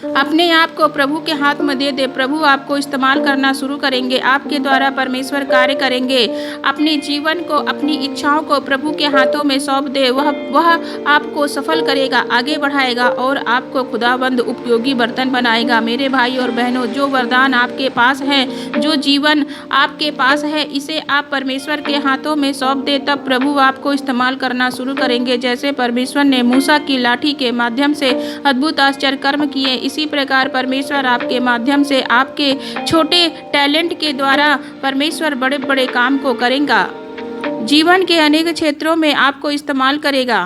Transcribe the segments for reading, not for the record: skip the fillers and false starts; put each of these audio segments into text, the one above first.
अपने आप को प्रभु के हाथ में दे दे। प्रभु आपको इस्तेमाल करना शुरू करेंगे, आपके द्वारा परमेश्वर कार्य करेंगे। अपने जीवन को, अपनी इच्छाओं को प्रभु के हाथों में सौंप दे। वह आपको सफल करेगा, आगे बढ़ाएगा और आपको खुदाबंद उपयोगी बर्तन बनाएगा। मेरे भाई और बहनों, जो वरदान आपके पास है, जो जीवन आपके पास है, इसे आप परमेश्वर के हाथों में सौंप दे, तब प्रभु आपको इस्तेमाल करना शुरू करेंगे। जैसे परमेश्वर ने मूसा की लाठी के माध्यम से अद्भुत आश्चर्य कर्म किए, इसी प्रकार परमेश्वर आपके माध्यम से, आपके छोटे टैलेंट के द्वारा परमेश्वर बड़े बड़े काम को करेगा। जीवन के अनेक क्षेत्रों में आपको इस्तेमाल करेगा।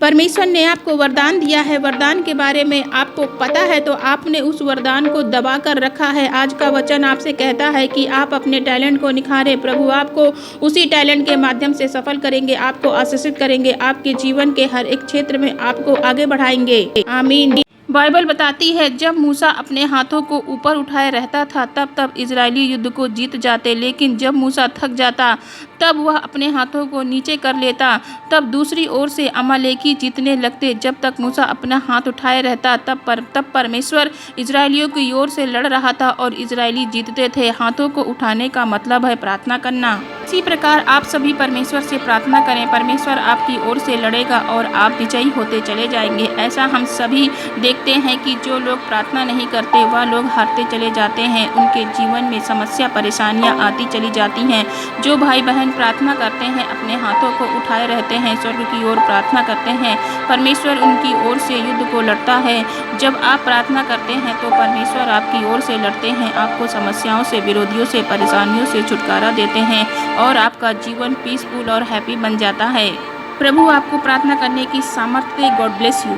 परमेश्वर ने आपको वरदान दिया है, वरदान के बारे में आपको पता है, तो आपने उस वरदान को दबा कर रखा है। आज का वचन आपसे कहता है कि आप अपने टैलेंट को निखारें। प्रभु आपको उसी टैलेंट के माध्यम से सफल करेंगे, आपको आशीषित करेंगे, आपके जीवन के हर एक क्षेत्र में आपको आगे बढ़ाएंगे। आमीन। बाइबल बताती है, जब मूसा अपने हाथों को ऊपर उठाए रहता था तब इजरायली युद्ध को जीत जाते, लेकिन जब मूसा थक जाता तब वह अपने हाथों को नीचे कर लेता, तब दूसरी ओर से अमालेकी जीतने लगते। जब तक मूसा अपना हाथ उठाए रहता तब परमेश्वर इजरायलियों की ओर से लड़ रहा था और इजरायली जीतते थे। हाथों को उठाने का मतलब है प्रार्थना करना। इसी प्रकार आप सभी परमेश्वर से प्रार्थना करें, परमेश्वर आपकी ओर से लड़ेगा और आप विजयी होते चले जाएंगे। ऐसा हम सभी देखते हैं कि जो लोग प्रार्थना नहीं करते वह लोग हारते चले जाते हैं, उनके जीवन में समस्या परेशानियां आती चली जाती हैं। जो भाई बहन प्रार्थना करते हैं, अपने हाथों को उठाए रहते हैं, स्वर्ग की ओर प्रार्थना करते हैं, परमेश्वर उनकी ओर से युद्ध को लड़ता है। जब आप प्रार्थना करते हैं तो परमेश्वर आपकी ओर से लड़ते हैं, आपको समस्याओं से, विरोधियों से, परेशानियों से छुटकारा देते हैं और आपका जीवन पीसफुल और हैप्पी बन जाता है। प्रभु आपको प्रार्थना करने की सामर्थ्य दे। God bless you.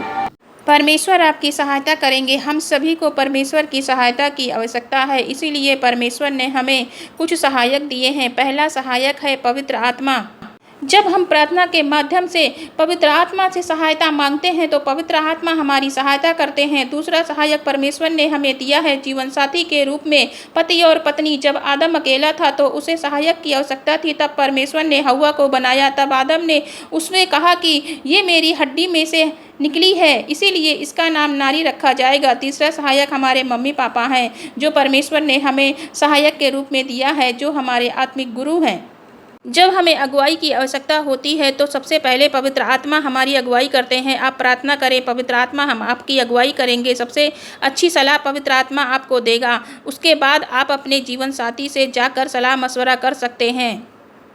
परमेश्वर आपकी सहायता करेंगे। हम सभी को परमेश्वर की सहायता की आवश्यकता है, इसीलिए परमेश्वर ने हमें कुछ सहायक दिए हैं। पहला सहायक है पवित्र आत्मा। जब हम प्रार्थना के माध्यम से पवित्र आत्मा से सहायता मांगते हैं तो पवित्र आत्मा हमारी सहायता करते हैं। दूसरा सहायक परमेश्वर ने हमें दिया है जीवन साथी के रूप में पति और पत्नी। जब आदम अकेला था तो उसे सहायक की आवश्यकता थी, तब परमेश्वर ने हव्वा को बनाया। तब आदम ने उसने कहा कि ये मेरी हड्डी में से निकली है, इसीलिए इसका नाम नारी रखा जाएगा। तीसरा सहायक हमारे मम्मी पापा हैं, जो परमेश्वर ने हमें सहायक के रूप में दिया है, जो हमारे आत्मिक गुरु हैं। जब हमें अगुवाई की आवश्यकता होती है तो सबसे पहले पवित्र आत्मा हमारी अगुवाई करते हैं। आप प्रार्थना करें, पवित्र आत्मा हम आपकी अगुवाई करेंगे। सबसे अच्छी सलाह पवित्र आत्मा आपको देगा। उसके बाद आप अपने जीवन साथी से जाकर सलाह मशवरा कर सकते हैं।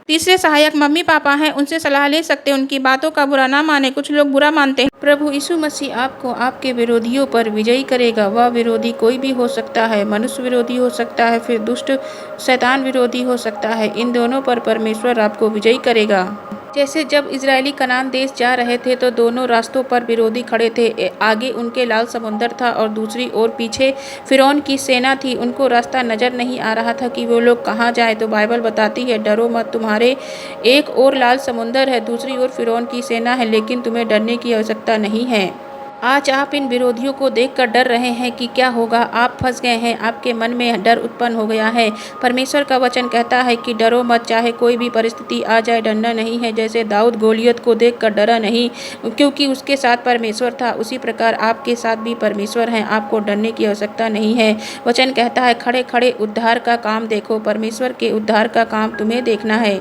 तीसरे सहायक मम्मी पापा हैं, उनसे सलाह ले सकते हैं, उनकी बातों का बुरा ना माने। कुछ लोग बुरा मानते हैं। प्रभु यीशु मसीह आपको आपके विरोधियों पर विजयी करेगा। वह विरोधी कोई भी हो सकता है, मनुष्य विरोधी हो सकता है, फिर दुष्ट शैतान विरोधी हो सकता है। इन दोनों पर परमेश्वर आपको विजयी करेगा। जैसे जब इजरायली कनान देश जा रहे थे तो दोनों रास्तों पर विरोधी खड़े थे। आगे उनके लाल समुंदर था और दूसरी ओर पीछे फिरौन की सेना थी। उनको रास्ता नजर नहीं आ रहा था कि वो लोग कहाँ जाए। तो बाइबल बताती है, डरो मत, तुम्हारे एक ओर लाल समुंदर है, दूसरी ओर फिरौन की सेना है, लेकिन तुम्हें डरने की आवश्यकता नहीं है। आज आप इन विरोधियों को देखकर डर रहे हैं कि क्या होगा। आप फंस गए हैं, आपके मन में डर उत्पन्न हो गया है। परमेश्वर का वचन कहता है कि डरो मत, चाहे कोई भी परिस्थिति आ जाए, डरना नहीं है। जैसे दाऊद गोलियत को देखकर डरा नहीं, क्योंकि उसके साथ परमेश्वर था, उसी प्रकार आपके साथ भी परमेश्वर हैं। आपको डरने की आवश्यकता नहीं है। वचन कहता है, खड़े खड़े उद्धार का काम देखो। परमेश्वर के उद्धार का काम तुम्हें देखना है।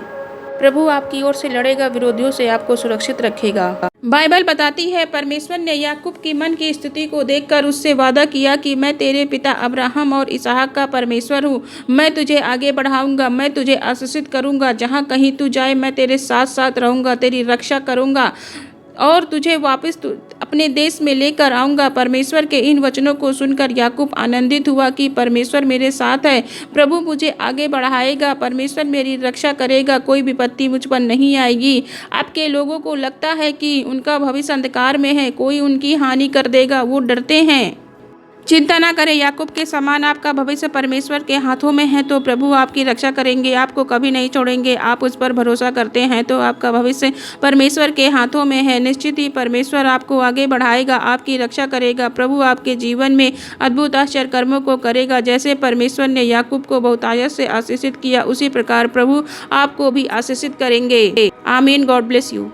प्रभु आपकी ओर से लड़ेगा, विरोधियों से आपको सुरक्षित रखेगा। बाइबल बताती है, परमेश्वर ने याकूब की मन की स्थिति को देखकर उससे वादा किया कि मैं तेरे पिता अब्राहम और इसहाक का परमेश्वर हूँ। मैं तुझे आगे बढ़ाऊंगा, मैं तुझे आशीषित करूंगा। जहाँ कहीं तू जाए मैं तेरे साथ साथ रहूंगा, तेरी रक्षा करूंगा और तुझे वापस अपने देश में लेकर आऊंगा। परमेश्वर के इन वचनों को सुनकर याकूब आनंदित हुआ कि परमेश्वर मेरे साथ है, प्रभु मुझे आगे बढ़ाएगा, परमेश्वर मेरी रक्षा करेगा, कोई विपत्ति मुझ पर नहीं आएगी। आपके लोगों को लगता है कि उनका भविष्य अंधकार में है, कोई उनकी हानि कर देगा, वो डरते हैं। चिंता ना करें, याकूब के समान आपका भविष्य परमेश्वर के हाथों में है, तो प्रभु आपकी रक्षा करेंगे, आपको कभी नहीं छोड़ेंगे। आप उस पर भरोसा करते हैं तो आपका भविष्य परमेश्वर के हाथों में है। निश्चित ही परमेश्वर आपको आगे बढ़ाएगा, आपकी रक्षा करेगा। प्रभु आपके जीवन में अद्भुत आश्चर्य कर्मों को करेगा। जैसे परमेश्वर ने याकूब को बहुतायत से आशीषित किया, उसी प्रकार प्रभु आपको भी आशीषित करेंगे। आमीन। God bless you.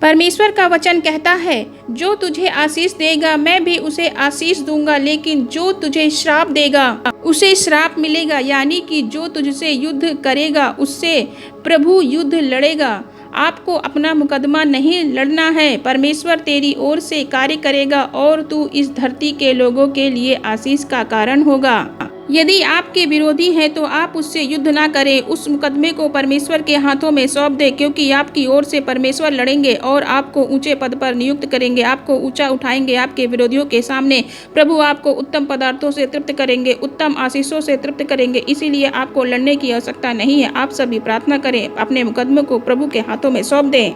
परमेश्वर का वचन कहता है, जो तुझे आशीष देगा मैं भी उसे आशीष दूंगा, लेकिन जो तुझे श्राप देगा उसे श्राप मिलेगा। यानी कि जो तुझसे युद्ध करेगा उससे प्रभु युद्ध लड़ेगा। आपको अपना मुकदमा नहीं लड़ना है, परमेश्वर तेरी ओर से कार्य करेगा और तू इस धरती के लोगों के लिए आशीष का कारण होगा। यदि आपके विरोधी हैं तो आप उससे युद्ध ना करें, उस मुकदमे को परमेश्वर के हाथों में सौंप दें, क्योंकि आपकी ओर से परमेश्वर लड़ेंगे और आपको ऊंचे पद पर नियुक्त करेंगे, आपको ऊंचा उठाएंगे। आपके विरोधियों के सामने प्रभु आपको उत्तम पदार्थों से तृप्त करेंगे, उत्तम आशीषों से तृप्त करेंगे। इसीलिए आपको लड़ने की आवश्यकता नहीं है। आप सभी प्रार्थना करें, अपने मुकदमे को प्रभु के हाथों में सौंप दें।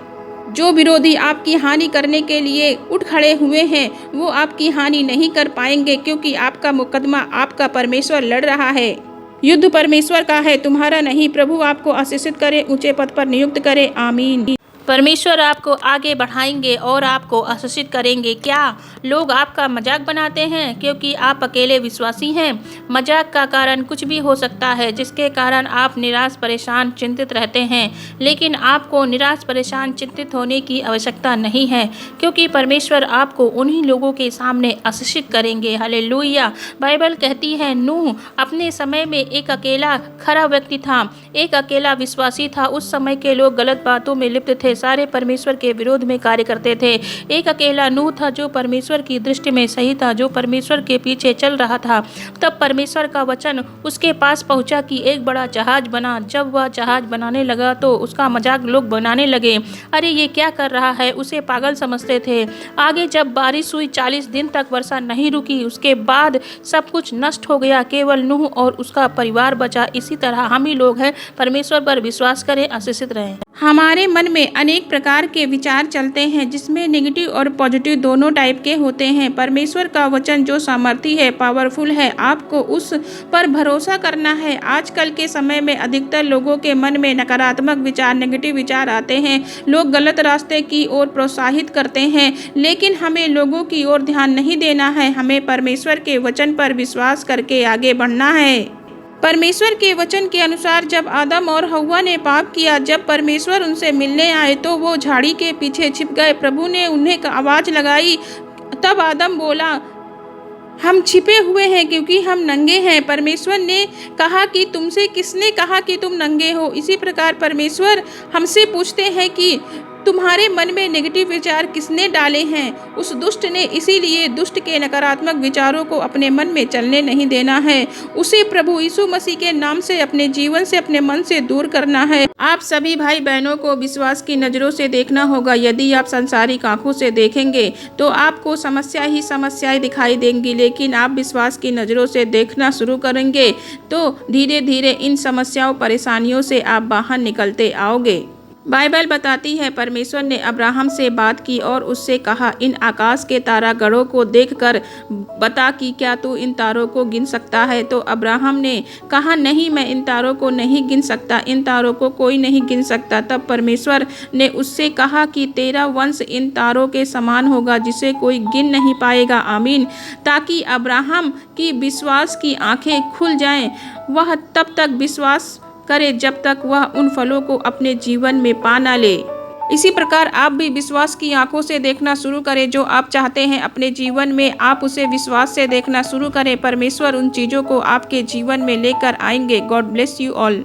जो विरोधी आपकी हानि करने के लिए उठ खड़े हुए हैं वो आपकी हानि नहीं कर पाएंगे, क्योंकि आपका मुकदमा आपका परमेश्वर लड़ रहा है। युद्ध परमेश्वर का है, तुम्हारा नहीं। प्रभु आपको आशीषित करे, ऊंचे पद पर नियुक्त करे। आमीन। परमेश्वर आपको आगे बढ़ाएंगे और आपको आशीषित करेंगे। क्या लोग आपका मजाक बनाते हैं क्योंकि आप अकेले विश्वासी हैं? मजाक का कारण कुछ भी हो सकता है जिसके कारण आप निराश, परेशान, चिंतित रहते हैं, लेकिन आपको निराश, परेशान, चिंतित होने की आवश्यकता नहीं है, क्योंकि परमेश्वर आपको उन्हीं लोगों के सामने आशीषित करेंगे। हालेलुया। बाइबल कहती है, नूह अपने समय में एक अकेला खरा व्यक्ति था, एक अकेला विश्वासी था। उस समय के लोग गलत बातों में लिप्त थे, सारे परमेश्वर के विरोध में कार्य करते थे। एक अकेला नूह था जो परमेश्वर की दृष्टि में सही था, जो परमेश्वर के पीछे चल रहा था। तब परमेश्वर का वचन उसके पास पहुंचा कि एक बड़ा जहाज बना। जब वह जहाज बनाने लगा तो उसका मजाक लोग बनाने लगे। अरे ये क्या कर रहा है, उसे पागल समझते थे। आगे जब बारिश हुई, 40 दिन तक वर्षा नहीं रुकी, उसके बाद सब कुछ नष्ट हो गया, केवल नूह और उसका परिवार बचा। इसी तरह हम ही लोग हैं, परमेश्वर पर विश्वास करें, आशीषित रहें। हमारे मन में अनेक प्रकार के विचार चलते हैं, जिसमें नेगेटिव और पॉजिटिव दोनों टाइप के होते हैं। परमेश्वर का वचन जो सामर्थी है, पावरफुल है, आपको उस पर भरोसा करना है। आजकल के समय में अधिकतर लोगों के मन में नकारात्मक विचार, नेगेटिव विचार आते हैं। लोग गलत रास्ते की ओर प्रोत्साहित करते हैं, लेकिन हमें लोगों की ओर ध्यान नहीं देना है। हमें परमेश्वर के वचन पर विश्वास करके आगे बढ़ना है। परमेश्वर के वचन के अनुसार जब आदम और हव्वा ने पाप किया, जब परमेश्वर उनसे मिलने आए तो वो झाड़ी के पीछे छिप गए। प्रभु ने उन्हें आवाज लगाई, तब आदम बोला, हम छिपे हुए हैं क्योंकि हम नंगे हैं। परमेश्वर ने कहा कि तुमसे किसने कहा कि तुम नंगे हो? इसी प्रकार परमेश्वर हमसे पूछते हैं कि तुम्हारे मन में नेगेटिव विचार किसने डाले हैं? उस दुष्ट ने। इसीलिए दुष्ट के नकारात्मक विचारों को अपने मन में चलने नहीं देना है। उसे प्रभु यीशु मसीह के नाम से अपने जीवन से, अपने मन से दूर करना है। आप सभी भाई बहनों को विश्वास की नज़रों से देखना होगा। यदि आप सांसारिक आंखों से देखेंगे तो आपको समस्या ही समस्याएं दिखाई देंगी, लेकिन आप विश्वास की नज़रों से देखना शुरू करेंगे तो धीरे धीरे इन समस्याओं, परेशानियों से आप बाहर निकलते आओगे। बाइबल बताती है, परमेश्वर ने अब्राहम से बात की और उससे कहा, इन आकाश के तारागणों को देखकर बता कि क्या तू इन तारों को गिन सकता है? तो अब्राहम ने कहा, नहीं, मैं इन तारों को नहीं गिन सकता, इन तारों को कोई नहीं गिन सकता। तब परमेश्वर ने उससे कहा कि तेरा वंश इन तारों के समान होगा, जिसे कोई गिन नहीं पाएगा। आमीन। ताकि अब्राहम की विश्वास की आंखें खुल जाएं। वह तब तक विश्वास करे जब तक वह उन फलों को अपने जीवन में पा ना ले। इसी प्रकार आप भी विश्वास की आंखों से देखना शुरू करें। जो आप चाहते हैं अपने जीवन में, आप उसे विश्वास से देखना शुरू करें। परमेश्वर उन चीज़ों को आपके जीवन में लेकर आएंगे। God bless you all.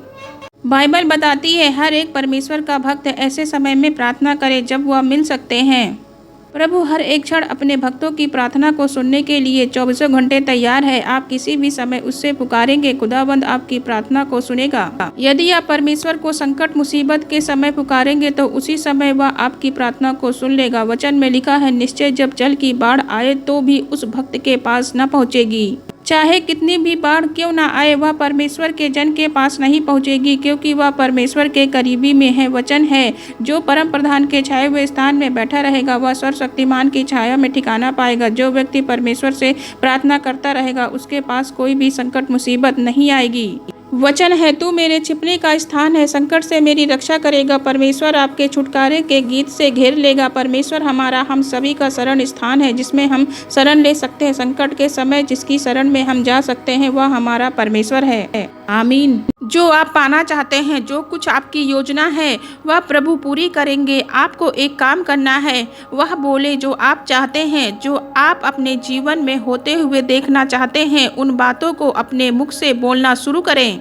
Bible बताती है, हर एक परमेश्वर का भक्त ऐसे समय में प्रार्थना करे जब वह मिल सकते हैं। प्रभु हर एक क्षण अपने भक्तों की प्रार्थना को सुनने के लिए 24 घंटे तैयार है। आप किसी भी समय उससे पुकारेंगे, खुदावंद आपकी प्रार्थना को सुनेगा। यदि आप परमेश्वर को संकट, मुसीबत के समय पुकारेंगे तो उसी समय वह आपकी प्रार्थना को सुन लेगा। वचन में लिखा है, निश्चय जब जल की बाढ़ आए तो भी उस भक्त के पास न पहुँचेगी। चाहे कितनी भी बाढ़ क्यों ना आए, वह परमेश्वर के जन के पास नहीं पहुंचेगी, क्योंकि वह परमेश्वर के करीबी में है। वचन है, जो परम प्रधान के छाए हुए स्थान में बैठा रहेगा वह सर्वशक्तिमान की छाया में ठिकाना पाएगा। जो व्यक्ति परमेश्वर से प्रार्थना करता रहेगा उसके पास कोई भी संकट, मुसीबत नहीं आएगी। वचन है, तू मेरे छिपने का स्थान है, संकट से मेरी रक्षा करेगा। परमेश्वर आपके छुटकारे के गीत से घेर लेगा। परमेश्वर हमारा, हम सभी का शरण स्थान है, जिसमें हम शरण ले सकते हैं। संकट के समय जिसकी शरण में हम जा सकते हैं वह हमारा परमेश्वर है। आमीन। जो आप पाना चाहते हैं, जो कुछ आपकी योजना है, वह प्रभु पूरी करेंगे। आपको एक काम करना है, वह बोले जो आप चाहते हैं, जो आप अपने जीवन में होते हुए देखना चाहते हैं, उन बातों को अपने मुख से बोलना शुरू करें।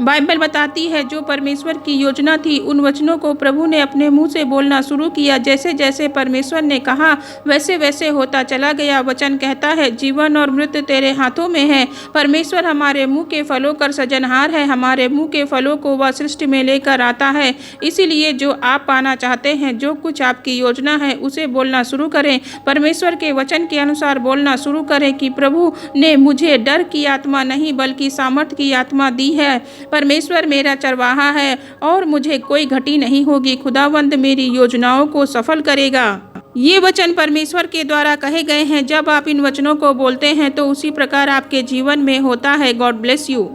बाइबल बताती है जो परमेश्वर की योजना थी, उन वचनों को प्रभु ने अपने मुंह से बोलना शुरू किया। जैसे जैसे परमेश्वर ने कहा वैसे वैसे होता चला गया। वचन कहता है जीवन और मृत्यु तेरे हाथों में है। परमेश्वर हमारे मुंह के फलों का सृजनहार है। हमारे मुंह के फलों को वह सृष्टि में लेकर आता है। इसीलिए जो आप पाना चाहते हैं, जो कुछ आपकी योजना है, उसे बोलना शुरू करें। परमेश्वर के वचन के अनुसार बोलना शुरू करें कि प्रभु ने मुझे डर की आत्मा नहीं बल्कि सामर्थ की आत्मा दी है। परमेश्वर मेरा चरवाहा है और मुझे कोई घटी नहीं होगी। खुदावंद मेरी योजनाओं को सफल करेगा। ये वचन परमेश्वर के द्वारा कहे गए हैं। जब आप इन वचनों को बोलते हैं तो उसी प्रकार आपके जीवन में होता है। God bless you.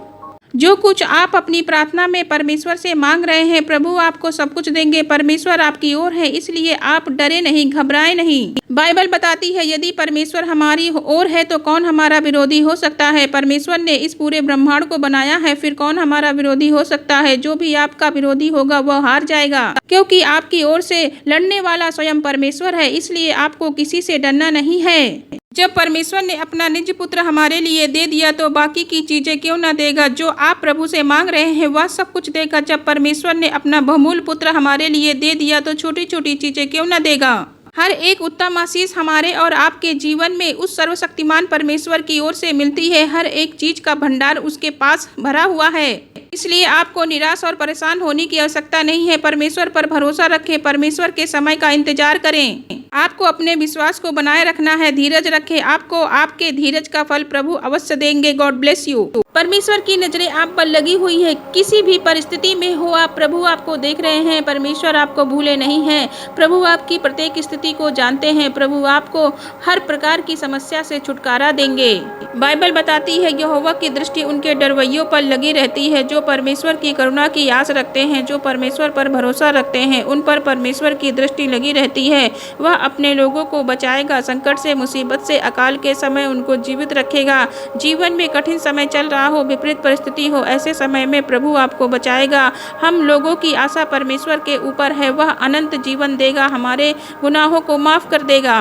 जो कुछ आप अपनी प्रार्थना में परमेश्वर से मांग रहे हैं, प्रभु आपको सब कुछ देंगे। परमेश्वर आपकी ओर है, इसलिए आप डरे नहीं, घबराए नहीं। बाइबल बताती है यदि परमेश्वर हमारी ओर है तो कौन हमारा विरोधी हो सकता है। परमेश्वर ने इस पूरे ब्रह्मांड को बनाया है, फिर कौन हमारा विरोधी हो सकता है। जो भी आपका विरोधी होगा वह हार जाएगा, क्योंकि आपकी ओर से लड़ने वाला स्वयं परमेश्वर है। इसलिए आपको किसी से डरना नहीं है। जब परमेश्वर ने अपना निज पुत्र हमारे लिए दे दिया तो बाकी की चीजें क्यों ना देगा। जो आप प्रभु से मांग रहे हैं वह सब कुछ देगा। जब परमेश्वर ने अपना बहुमूल्य पुत्र हमारे लिए दे दिया तो छोटी छोटी चीजें क्यों ना देगा। हर एक उत्तम आशीष हमारे और आपके जीवन में उस सर्वशक्तिमान परमेश्वर की ओर से मिलती है। हर एक चीज का भंडार उसके पास भरा हुआ है। इसलिए आपको निराश और परेशान होने की आवश्यकता नहीं है। परमेश्वर पर भरोसा रखें, परमेश्वर के समय का इंतजार करें। आपको अपने विश्वास को बनाए रखना है, धीरज रखें। आपको आपके धीरज का फल प्रभु अवश्य देंगे। God bless you. परमेश्वर की नजरें आप पर लगी हुई है। किसी भी परिस्थिति में हो आप, प्रभु आपको देख रहे हैं। परमेश्वर आपको भूले नहीं हैं। प्रभु आपकी प्रत्येक स्थिति को जानते हैं। प्रभु आपको हर प्रकार की समस्या से छुटकारा देंगे। बाइबल बताती है यहोवा की दृष्टि उनके डरवैयों पर लगी रहती है। जो परमेश्वर की करुणा की आस रखते हैं, जो परमेश्वर पर भरोसा रखते हैं, उन पर परमेश्वर की दृष्टि लगी रहती है। वह अपने लोगों को बचाएगा। संकट से, मुसीबत से, अकाल के समय उनको जीवित रखेगा। जीवन में कठिन समय चल रहा हो, विपरीत परिस्थिति हो, ऐसे समय में प्रभु आपको बचाएगा। हम लोगों की आशा परमेश्वर के ऊपर है। वह अनंत जीवन देगा, हमारे गुनाहों को माफ कर देगा।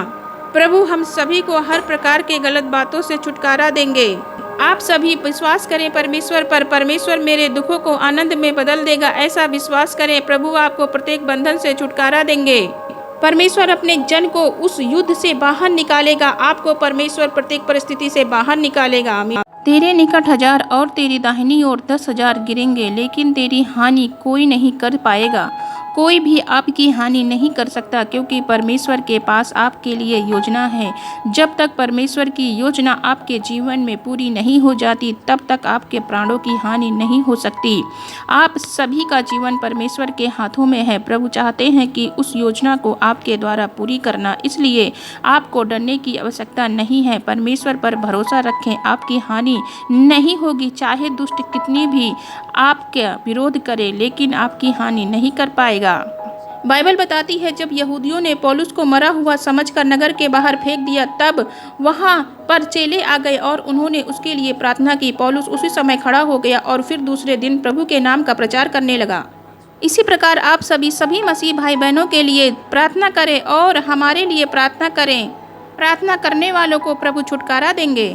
प्रभु हम सभी को हर प्रकार के गलत बातों से छुटकारा देंगे। आप सभी विश्वास करें परमेश्वर पर। परमेश्वर मेरे दुखों को आनंद में बदल देगा, ऐसा विश्वास करें। प्रभु आपको प्रत्येक बंधन से छुटकारा देंगे। परमेश्वर अपने जन को उस युद्ध से बाहर निकालेगा। आपको परमेश्वर प्रत्येक परिस्थिति से बाहर निकालेगा। आमीन। तेरे निकट 1000 और तेरी दाहिनी ओर 10,000 गिरेंगे, लेकिन तेरी हानि कोई नहीं कर पाएगा। कोई भी आपकी हानि नहीं कर सकता, क्योंकि परमेश्वर के पास आपके लिए योजना है। जब तक परमेश्वर की योजना आपके जीवन में पूरी नहीं हो जाती, तब तक आपके प्राणों की हानि नहीं हो सकती। आप सभी का जीवन परमेश्वर के हाथों में है। प्रभु चाहते हैं कि उस योजना को आपके द्वारा पूरी करना, इसलिए आपको डरने की आवश्यकता नहीं है। परमेश्वर पर भरोसा रखें, आपकी हानि नहीं होगी। चाहे दुष्ट कितनी भी आपका विरोध करे, लेकिन आपकी हानि नहीं कर पाएगा। बाइबल बताती है जब यहूदियों ने पौलुस को मरा हुआ समझकर नगर के बाहर फेंक दिया, तब वहां पर चेले आ गए और उन्होंने उसके लिए प्रार्थना की। पौलुस उसी समय खड़ा हो गया और फिर दूसरे दिन प्रभु के नाम का प्रचार करने लगा। इसी प्रकार आप सभी मसीह भाई बहनों के लिए प्रार्थना करें और हमारे लिए प्रार्थना करें। प्रार्थना करने वालों को प्रभु छुटकारा देंगे।